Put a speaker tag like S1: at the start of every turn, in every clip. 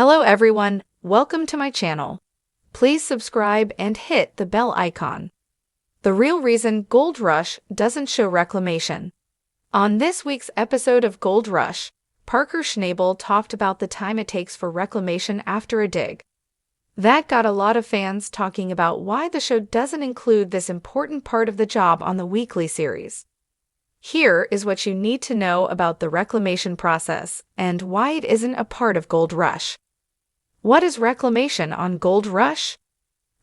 S1: Hello everyone, welcome to my channel. Please subscribe and hit the bell icon. The real reason Gold Rush doesn't show reclamation. On this week's episode of Gold Rush, Parker Schnabel talked about the time it takes for reclamation after a dig. That got a lot of fans talking about why the show doesn't include this important part of the job on the weekly series. Here is what you need to know about the reclamation process and why it isn't a part of Gold Rush. What is reclamation on Gold Rush?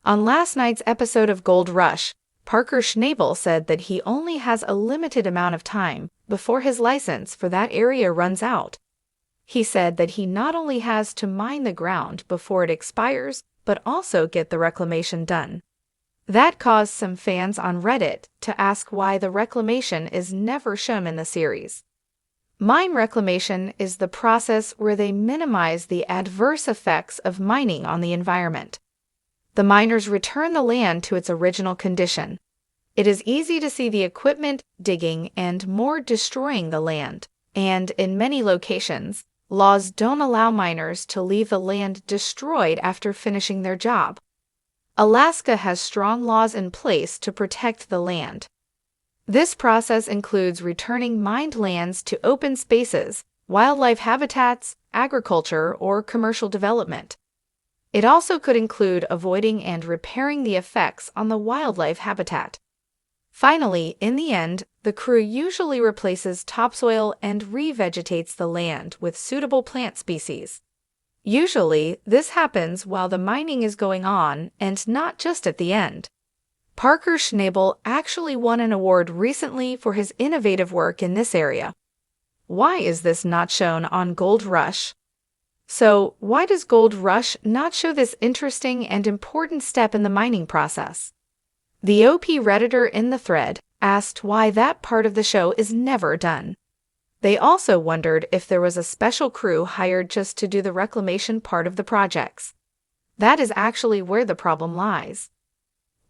S1: On last night's episode of Gold Rush, Parker Schnabel said that he only has a limited amount of time before his license for that area runs out. He said that he not only has to mine the ground before it expires, but also get the reclamation done. That caused some fans on Reddit to ask why the reclamation is never shown in the series. Mine reclamation is the process where they minimize the adverse effects of mining on the environment. The miners return the land to its original condition. It is easy to see the equipment digging and more destroying the land, and in many locations, laws don't allow miners to leave the land destroyed after finishing their job. Alaska has strong laws in place to protect the land. This process includes returning mined lands to open spaces, wildlife habitats, agriculture, or commercial development. It also could include avoiding and repairing the effects on the wildlife habitat. Finally, in the end, the crew usually replaces topsoil and revegetates the land with suitable plant species. Usually, this happens while the mining is going on and not just at the end. Parker Schnabel actually won an award recently for his innovative work in this area. Why is this not shown on Gold Rush? So, why does Gold Rush not show this interesting and important step in the mining process? The OP Redditor in the thread asked why that part of the show is never done. They also wondered if there was a special crew hired just to do the reclamation part of the projects. That is actually where the problem lies.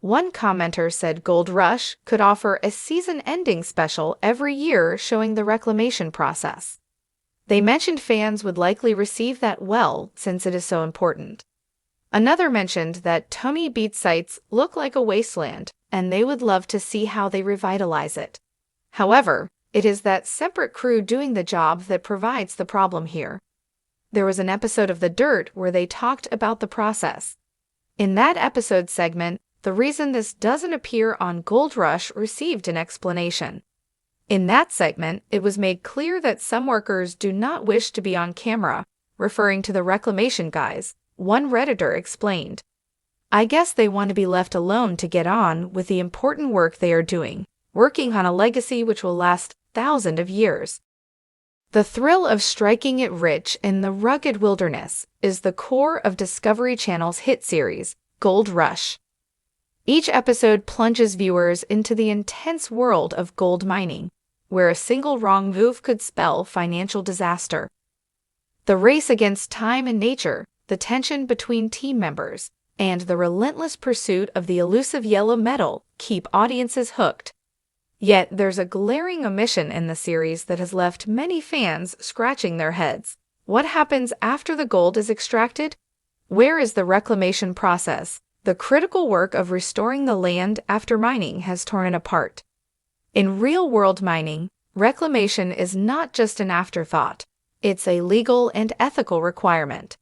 S1: One commenter said Gold Rush could offer a season-ending special every year showing the reclamation process. They mentioned fans would likely receive that well since it is so important. Another mentioned that Tony Beach sites look like a wasteland and they would love to see how they revitalize it. However, it is that separate crew doing the job that provides the problem here. There was an episode of The Dirt where they talked about the process. In that episode segment, the reason this doesn't appear on Gold Rush received an explanation. In that segment, it was made clear that some workers do not wish to be on camera, referring to the reclamation guys, one Redditor explained. I guess they want to be left alone to get on with the important work they are doing, working on a legacy which will last thousands of years. The thrill of striking it rich in the rugged wilderness is the core of Discovery Channel's hit series, Gold Rush. Each episode plunges viewers into the intense world of gold mining, where a single wrong move could spell financial disaster. The race against time and nature, the tension between team members, and the relentless pursuit of the elusive yellow metal keep audiences hooked. Yet there's a glaring omission in the series that has left many fans scratching their heads. What happens after the gold is extracted? Where is the reclamation process? The critical work of restoring the land after mining has torn it apart. In real-world mining, reclamation is not just an afterthought. It's a legal and ethical requirement.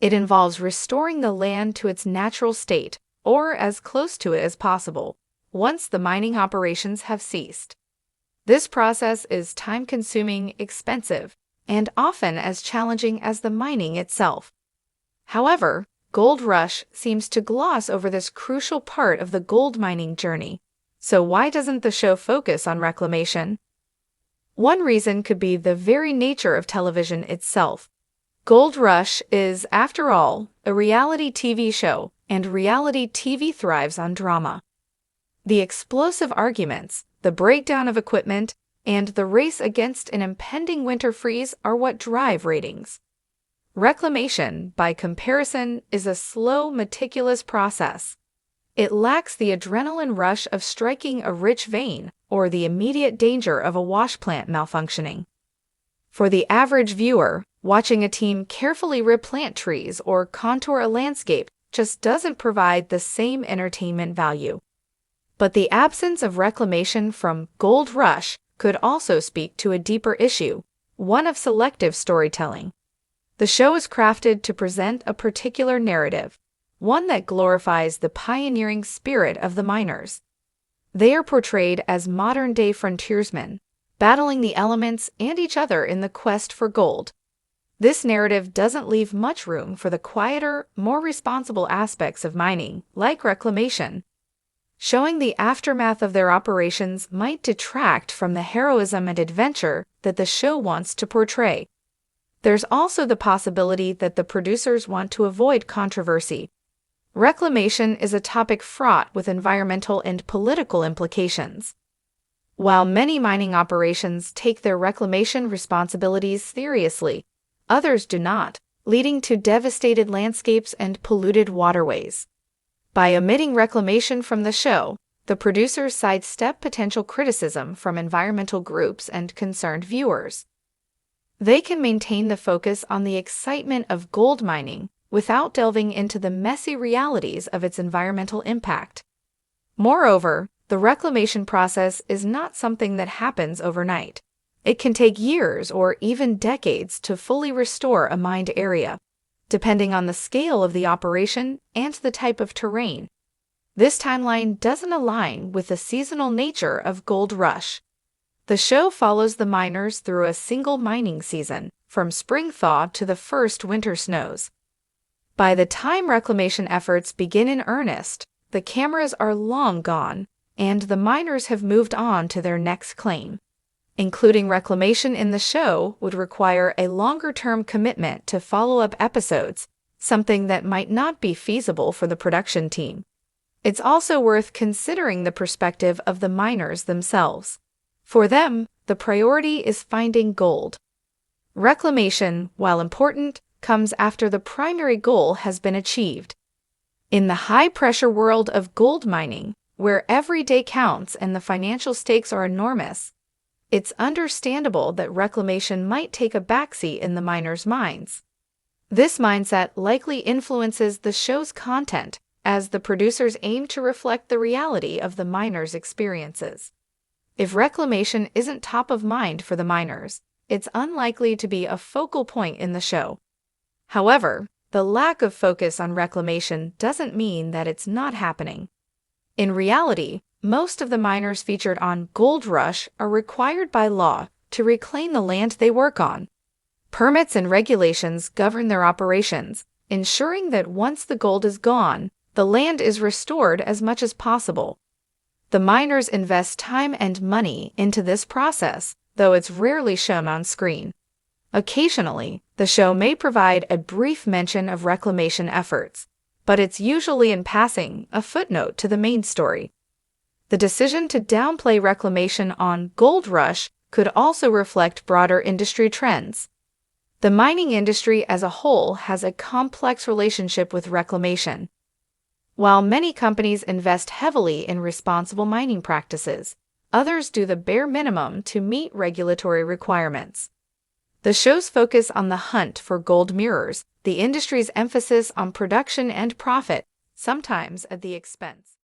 S1: It involves restoring the land to its natural state, or as close to it as possible, once the mining operations have ceased. This process is time-consuming, expensive, and often as challenging as the mining itself. However, Gold Rush seems to gloss over this crucial part of the gold mining journey. So why doesn't the show focus on reclamation? One reason could be the very nature of television itself. Gold Rush is, after all, a reality TV show, and reality TV thrives on drama. The explosive arguments, the breakdown of equipment, and the race against an impending winter freeze are what drive ratings. Reclamation, by comparison, is a slow, meticulous process. It lacks the adrenaline rush of striking a rich vein or the immediate danger of a wash plant malfunctioning. For the average viewer, Watching a team carefully replant trees or contour a landscape just doesn't provide the same entertainment value. But the absence of reclamation from Gold Rush could also speak to a deeper issue, one of selective storytelling. The show is crafted to present a particular narrative, one that glorifies the pioneering spirit of the miners. They are portrayed as modern-day frontiersmen, battling the elements and each other in the quest for gold. This narrative doesn't leave much room for the quieter, more responsible aspects of mining, like reclamation. Showing the aftermath of their operations might detract from the heroism and adventure that the show wants to portray. There's also the possibility that the producers want to avoid controversy. Reclamation is a topic fraught with environmental and political implications. While many mining operations take their reclamation responsibilities seriously, others do not, leading to devastated landscapes and polluted waterways. By omitting reclamation from the show, the producers sidestep potential criticism from environmental groups and concerned viewers. They can maintain the focus on the excitement of gold mining without delving into the messy realities of its environmental impact. Moreover, the reclamation process is not something that happens overnight. It can take years or even decades to fully restore a mined area, depending on the scale of the operation and the type of terrain. This timeline doesn't align with the seasonal nature of Gold Rush. The show follows the miners through a single mining season, from spring thaw to the first winter snows. By the time reclamation efforts begin in earnest, the cameras are long gone, and the miners have moved on to their next claim. Including reclamation in the show would require a longer-term commitment to follow-up episodes, something that might not be feasible for the production team. It's also worth considering the perspective of the miners themselves. For them, the priority is finding gold. Reclamation, while important, comes after the primary goal has been achieved. In the high-pressure world of gold mining, where every day counts and the financial stakes are enormous, it's understandable that reclamation might take a backseat in the miners' minds. This mindset likely influences the show's content, as the producers aim to reflect the reality of the miners' experiences. If reclamation isn't top of mind for the miners, it's unlikely to be a focal point in the show. However, the lack of focus on reclamation doesn't mean that it's not happening. In reality, most of the miners featured on Gold Rush are required by law to reclaim the land they work on. Permits and regulations govern their operations, ensuring that once the gold is gone, the land is restored as much as possible. The miners invest time and money into this process, though it's rarely shown on screen. Occasionally, the show may provide a brief mention of reclamation efforts, but it's usually in passing, a footnote to the main story. The decision to downplay reclamation on Gold Rush could also reflect broader industry trends. The mining industry as a whole has a complex relationship with reclamation. While many companies invest heavily in responsible mining practices, others do the bare minimum to meet regulatory requirements. The show's focus on the hunt for gold mirrors the industry's emphasis on production and profit, sometimes at the expense